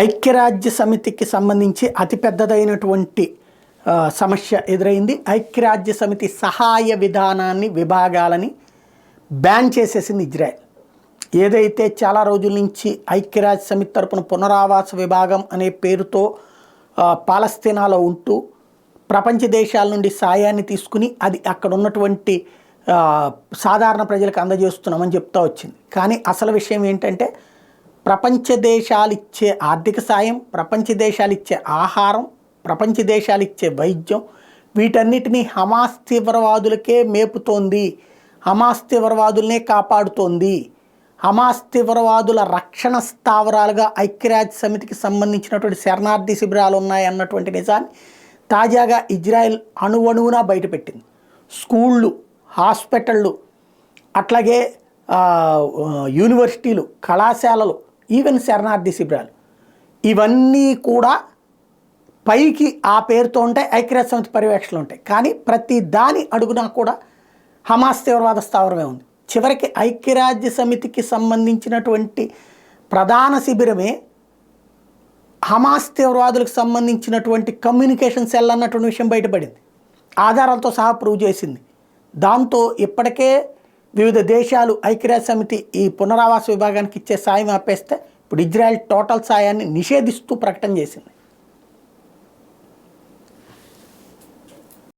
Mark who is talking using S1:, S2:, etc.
S1: ఐక్యరాజ్య సమితికి సంబంధించి అతిపెద్దదైనటువంటి సమస్య ఎదురైంది. ఐక్యరాజ్య సమితి సహాయ విధానాన్ని విభాగాలని బ్యాన్ చేసేసింది ఇజ్రాయెల్. ఏదైతే చాలా రోజుల నుంచి ఐక్యరాజ్య సమితి తరపున పునరావాస విభాగం అనే పేరుతో పాలస్తీనాలో ఉంటూ ప్రపంచ దేశాల నుండి సాయాన్ని తీసుకుని అది అక్కడ ఉన్నటువంటి సాధారణ ప్రజలకు అందజేస్తున్నామని చెప్తూ వచ్చింది. కానీ అసలు విషయం ఏంటంటే ప్రపంచ దేశాలు ఇచ్చే ఆర్థిక సాయం, ప్రపంచ దేశాలు ఇచ్చే ఆహారం, ప్రపంచ దేశాలు ఇచ్చే వైద్యం వీటన్నిటినీ హమాస్ తీవ్రవాదులకే మేపుతోంది, హమాస్ తీవ్రవాదులనే కాపాడుతోంది. హమాస్ తీవ్రవాదుల రక్షణ స్థావరాలుగా ఐక్యరాజ్య సమితికి సంబంధించినటువంటి శరణార్థి శిబిరాలు ఉన్నాయన్నటువంటి నిజాన్ని తాజాగా ఇజ్రాయెల్ అణువణువున బయటపెట్టింది. స్కూళ్ళు, హాస్పిటళ్ళు, అట్లాగే యూనివర్సిటీలు, కళాశాలలు, ఈవెన్ శరణార్థి శిబిరాలు ఇవన్నీ కూడా పైకి ఆ పేరుతో ఉంటాయి, ఐక్యరాజ్య సమితి పర్యవేక్షణలు ఉంటాయి. కానీ ప్రతి దాని అడుగునా కూడా హమాస్ తీవ్రవాద స్థావరమే ఉంది. చివరికి ఐక్యరాజ్య సమితికి సంబంధించినటువంటి ప్రధాన శిబిరమే హమాస్ తీవ్రవాదులకు సంబంధించినటువంటి కమ్యూనికేషన్ సెల్ అన్నటువంటి విషయం బయటపడింది, ఆధారాలతో సహా ప్రూవ్ చేసింది. దాంతో ఇప్పటికే వివిధ దేశాలు ఐక్యరాజ్య సమితి ఈ పునరావాస విభాగానికి ఇచ్చే సాయం ఆపేస్తే ఇప్పుడు ఇజ్రాయెల్ టోటల్ సాయాన్ని నిషేధిస్తూ ప్రకటన చేసింది.